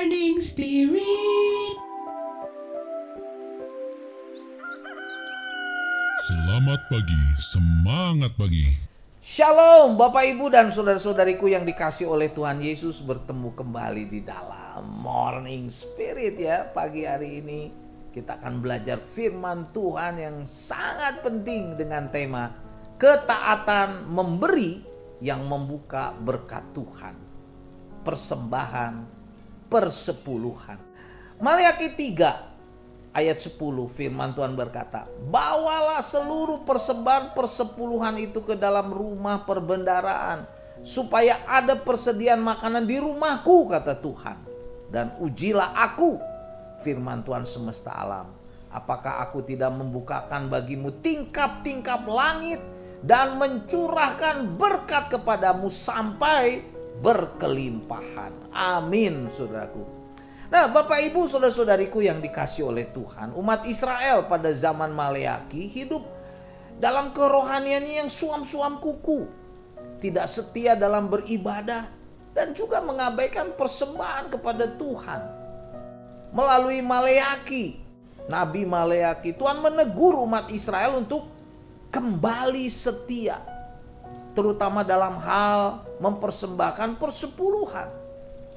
Morning Spirit. Selamat pagi, semangat pagi. Shalom Bapak Ibu dan saudara-saudariku yang dikasih oleh Tuhan Yesus, bertemu kembali di dalam Morning Spirit ya. Pagi hari ini kita akan belajar firman Tuhan yang sangat penting dengan tema ketaatan memberi yang membuka berkat Tuhan. Persembahan, persepuluhan. Maliaki 3 ayat 10 firman Tuhan berkata, bawalah seluruh persembahan persepuluhan itu ke dalam rumah perbendaharaan, supaya ada persediaan makanan di rumahku, kata Tuhan. Dan ujilah aku, firman Tuhan semesta alam, apakah aku tidak membukakan bagimu tingkap-tingkap langit dan mencurahkan berkat kepadamu sampai berkelimpahan. Amin, saudaraku. Nah, Bapak Ibu saudara-saudariku yang dikasih oleh Tuhan, umat Israel pada zaman Maleaki hidup dalam kerohaniannya yang suam-suam kuku, tidak setia dalam beribadah, dan juga mengabaikan persembahan kepada Tuhan. Melalui Maleaki, Nabi Maleaki, Tuhan menegur umat Israel untuk kembali setia, terutama dalam hal mempersembahkan persepuluhan.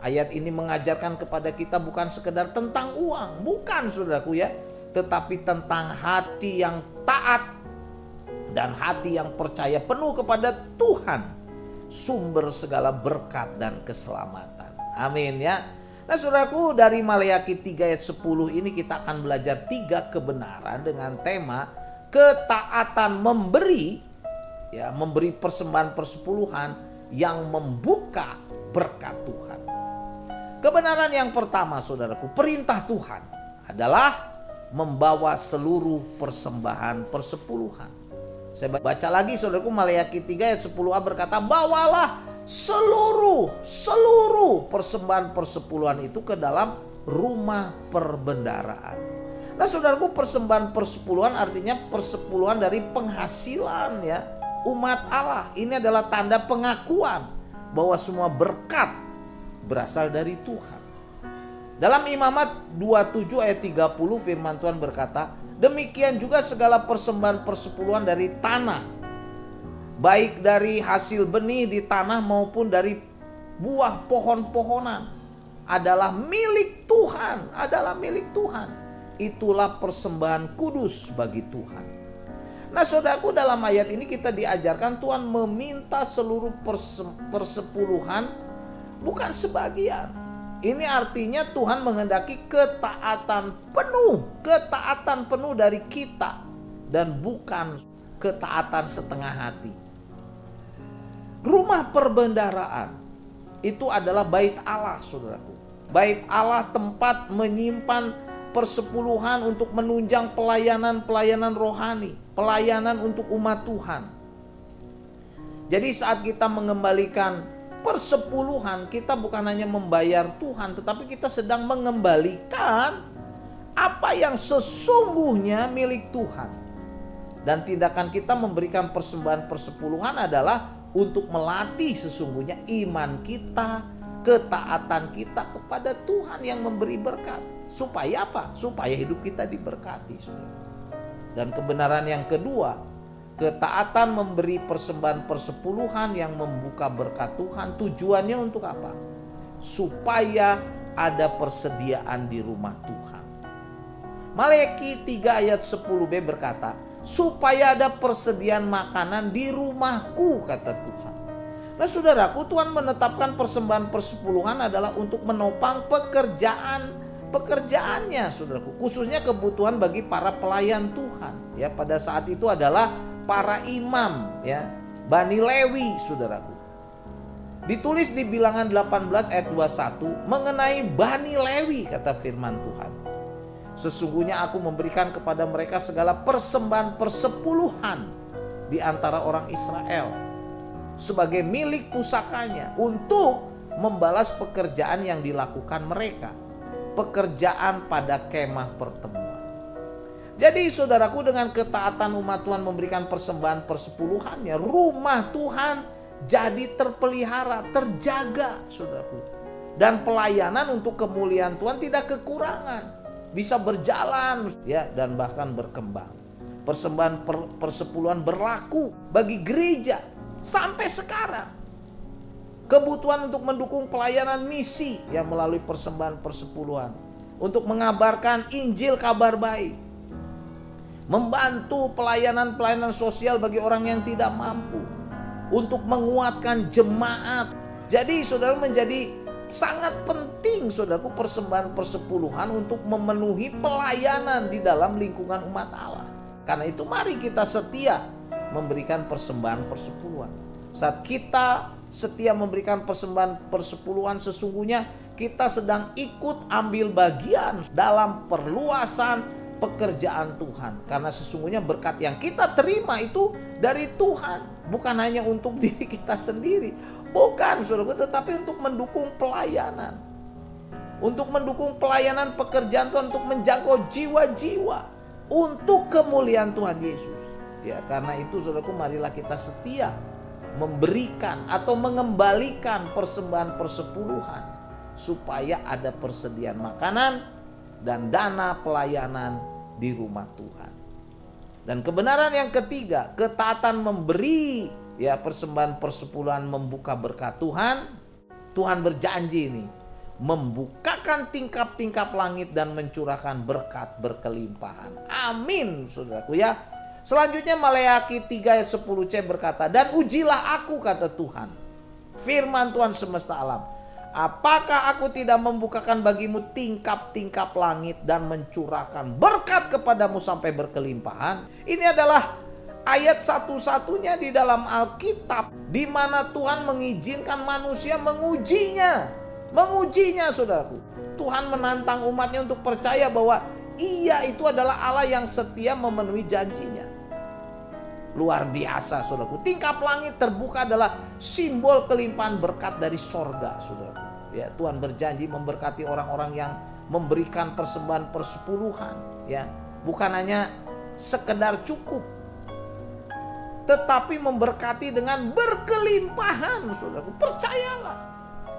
Ayat ini mengajarkan kepada kita bukan sekedar tentang uang, bukan saudaraku ya, tetapi tentang hati yang taat dan hati yang percaya penuh kepada Tuhan, sumber segala berkat dan keselamatan. Amin ya. Nah saudaraku, dari Maleaki 3 ayat 10 ini kita akan belajar 3 kebenaran dengan tema ketaatan memberi, ya, memberi persembahan persepuluhan yang membuka berkat Tuhan. Kebenaran yang pertama saudaraku, perintah Tuhan adalah membawa seluruh persembahan persepuluhan. Saya baca lagi saudaraku, Maleaki 3 ayat 10a berkata, bawalah seluruh persembahan persepuluhan itu ke dalam rumah perbendaharaan. Nah saudaraku, persembahan persepuluhan artinya persepuluhan dari penghasilan ya umat Allah. Ini adalah tanda pengakuan bahwa semua berkat berasal dari Tuhan. Dalam Imamat 27 ayat 30 firman Tuhan berkata, demikian juga segala persembahan persepuluhan dari tanah, baik dari hasil benih di tanah maupun dari buah pohon-pohonan, adalah milik Tuhan, Itulah persembahan kudus bagi Tuhan. Nah saudaraku, dalam ayat ini kita diajarkan Tuhan meminta seluruh persepuluhan, bukan sebagian. Ini artinya Tuhan menghendaki ketaatan penuh dari kita, dan bukan ketaatan setengah hati. Rumah perbendaharaan itu adalah bait Allah saudaraku. Bait Allah tempat menyimpan persepuluhan untuk menunjang pelayanan rohani, pelayanan untuk umat Tuhan. Jadi saat kita mengembalikan persepuluhan, kita bukan hanya membayar Tuhan, tetapi kita sedang mengembalikan apa yang sesungguhnya milik Tuhan. Dan tindakan kita memberikan persembahan persepuluhan adalah untuk melatih sesungguhnya iman kita, ketaatan kita kepada Tuhan yang memberi berkat. Supaya apa? Supaya hidup kita diberkati. Dan kebenaran yang kedua, ketaatan memberi persembahan persepuluhan yang membuka berkat Tuhan, tujuannya untuk apa? Supaya ada persediaan di rumah Tuhan. Maleaki 3 ayat 10b berkata, supaya ada persediaan makanan di rumahku, kata Tuhan. Nah saudaraku, Tuhan menetapkan persembahan persepuluhan adalah untuk menopang pekerjaannya saudaraku, khususnya kebutuhan bagi para pelayan Tuhan ya. Pada saat itu adalah para imam ya, Bani Lewi saudaraku. Ditulis di Bilangan 18 ayat 21 mengenai Bani Lewi, kata firman Tuhan, sesungguhnya aku memberikan kepada mereka segala persembahan persepuluhan di antara orang Israel sebagai milik pusakanya untuk membalas pekerjaan yang dilakukan mereka, pekerjaan pada kemah pertemuan. Jadi saudaraku, dengan ketaatan umat Tuhan memberikan persembahan persepuluhannya, rumah Tuhan jadi terpelihara, terjaga saudaraku. dan pelayanan untuk kemuliaan Tuhan tidak kekurangan, bisa berjalan ya dan bahkan berkembang. Persembahan persepuluhan berlaku bagi gereja sampai sekarang. Kebutuhan untuk mendukung pelayanan misi yang melalui persembahan persepuluhan, untuk mengabarkan Injil kabar baik, membantu pelayanan sosial bagi orang yang tidak mampu, untuk menguatkan jemaat. Jadi saudara, menjadi sangat penting saudaraku persembahan persepuluhan untuk memenuhi pelayanan di dalam lingkungan umat Allah. Karena itu mari kita setia memberikan persembahan persepuluhan. Saat kita setia memberikan persembahan persepuluhan, sesungguhnya kita sedang ikut ambil bagian dalam perluasan pekerjaan Tuhan. Karena sesungguhnya berkat yang kita terima itu dari Tuhan, bukan hanya untuk diri kita sendiri, bukan saudaraku, tetapi untuk mendukung pelayanan, untuk mendukung pelayanan pekerjaan Tuhan, untuk menjangkau jiwa-jiwa untuk kemuliaan Tuhan Yesus. Ya, karena itu saudaraku, marilah kita setia memberikan atau mengembalikan persembahan persepuluhan supaya ada persediaan makanan dan dana pelayanan di rumah Tuhan. Dan kebenaran yang ketiga, ketaatan memberi ya persembahan persepuluhan membuka berkat Tuhan. Tuhan berjanji ini membukakan tingkap-tingkap langit dan mencurahkan berkat berkelimpahan. Amin saudaraku ya. Selanjutnya Maleakhi 3 ayat 10c berkata, dan ujilah aku, kata Tuhan, firman Tuhan semesta alam, apakah aku tidak membukakan bagimu tingkap-tingkap langit dan mencurahkan berkat kepadamu sampai berkelimpahan. Ini adalah ayat satu-satunya di dalam Alkitab di mana Tuhan mengizinkan manusia mengujinya. Mengujinya saudaraku. Tuhan menantang umatnya untuk percaya bahwa Ia itu adalah Allah yang setia memenuhi janjinya. Luar biasa saudaraku. Tingkap langit terbuka adalah simbol kelimpahan berkat dari sorga saudaraku. Ya, Tuhan berjanji memberkati orang-orang yang memberikan persembahan persepuluhan. Ya, bukan hanya sekedar cukup, tetapi memberkati dengan berkelimpahan saudaraku. Percayalah,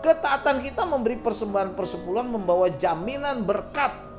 ketaatan kita memberi persembahan persepuluhan membawa jaminan berkat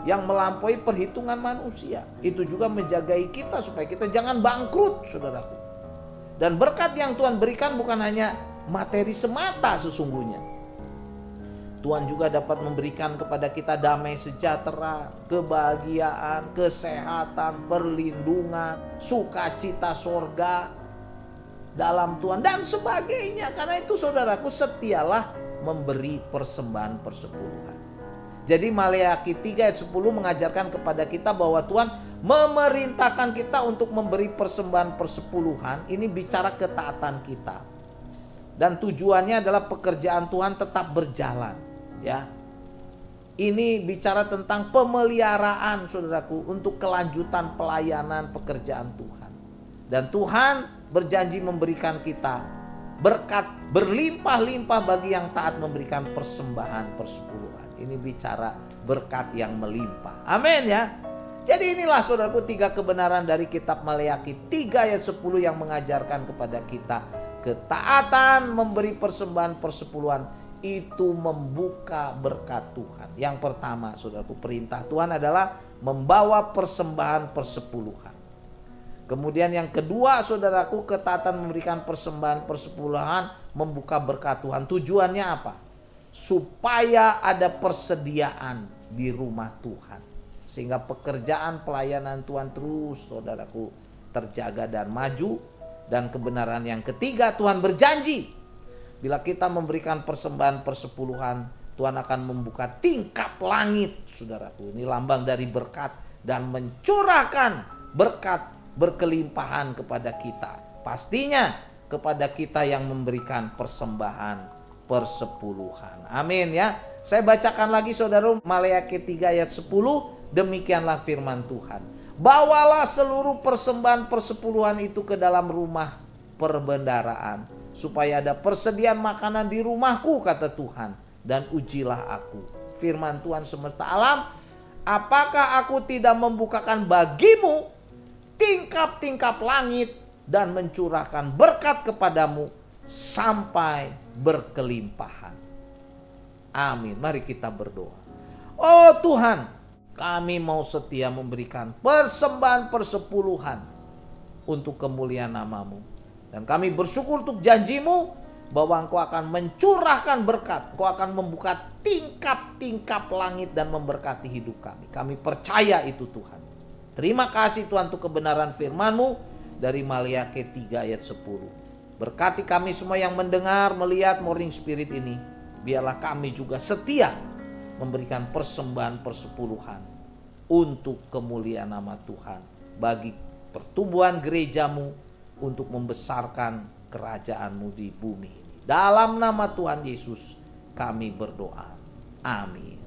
yang melampaui perhitungan manusia. Itu juga menjagai kita supaya kita jangan bangkrut saudaraku. Dan berkat yang Tuhan berikan bukan hanya materi semata sesungguhnya. Tuhan juga dapat memberikan kepada kita damai sejahtera, kebahagiaan, kesehatan, perlindungan, sukacita sorga dalam Tuhan dan sebagainya. Karena itu saudaraku, setialah memberi persembahan persepuluhan. Jadi Maleakhi 3 ayat 10 mengajarkan kepada kita bahwa Tuhan memerintahkan kita untuk memberi persembahan persepuluhan. Ini bicara ketaatan kita. Dan tujuannya adalah pekerjaan Tuhan tetap berjalan. Ya, ini bicara tentang pemeliharaan saudaraku untuk kelanjutan pelayanan pekerjaan Tuhan. Dan Tuhan berjanji memberikan kita berkat berlimpah-limpah bagi yang taat memberikan persembahan persepuluhan. Ini bicara berkat yang melimpah. Amin ya. Jadi inilah saudaraku 3 kebenaran dari kitab Maleakhi 3 ayat 10 yang mengajarkan kepada kita ketaatan memberi persembahan persepuluhan itu membuka berkat Tuhan. Yang pertama saudaraku, perintah Tuhan adalah membawa persembahan persepuluhan. Kemudian yang kedua saudaraku, ketaatan memberikan persembahan persepuluhan membuka berkat Tuhan. Tujuannya apa? Supaya ada persediaan di rumah Tuhan. Sehingga pekerjaan pelayanan Tuhan terus saudaraku terjaga dan maju. Dan kebenaran yang ketiga, Tuhan berjanji bila kita memberikan persembahan persepuluhan, Tuhan akan membuka tingkap langit saudaraku. Ini lambang dari berkat dan mencurahkan berkat berkelimpahan kepada kita. Pastinya kepada kita yang memberikan persembahan persepuluhan. Amin ya. Saya bacakan lagi saudara, Maleakhi 3 ayat 10. Demikianlah firman Tuhan. Bawalah seluruh persembahan persepuluhan itu ke dalam rumah perbendaharaan, supaya ada persediaan makanan di rumahku, kata Tuhan. Dan ujilah aku, firman Tuhan semesta alam, apakah aku tidak membukakan bagimu tingkap-tingkap langit dan mencurahkan berkat kepadamu sampai berkelimpahan. Amin. Mari kita berdoa. Oh Tuhan, kami mau setia memberikan persembahan persepuluhan untuk kemuliaan nama-Mu. Dan kami bersyukur untuk janji-Mu bahwa Engkau akan mencurahkan berkat. Engkau akan membuka tingkap-tingkap langit dan memberkati hidup kami. Kami percaya itu Tuhan. Terima kasih Tuhan untuk kebenaran firman-Mu dari Maliaki 3 ayat 10. Berkati kami semua yang mendengar, melihat Morning Spirit ini. Biarlah kami juga setia memberikan persembahan persepuluhan untuk kemuliaan nama Tuhan. Bagi pertumbuhan gereja-Mu untuk membesarkan kerajaan-Mu di bumi ini. Dalam nama Tuhan Yesus kami berdoa. Amin.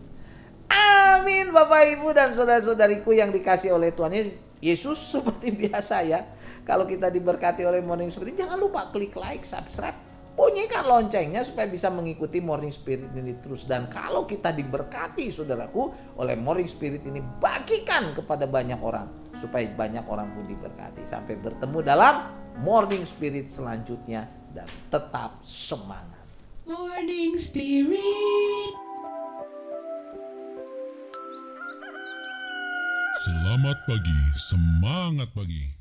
Amin Bapak Ibu dan saudara-saudariku yang dikasih oleh Tuhan Yesus. Seperti biasa ya, kalau kita diberkati oleh Morning Spirit, jangan lupa klik like, subscribe, bunyikan loncengnya supaya bisa mengikuti Morning Spirit ini terus. Dan kalau kita diberkati saudaraku oleh Morning Spirit ini, bagikan kepada banyak orang supaya banyak orang pun diberkati. Sampai bertemu dalam Morning Spirit selanjutnya dan tetap semangat. Morning Spirit. Selamat pagi, semangat pagi.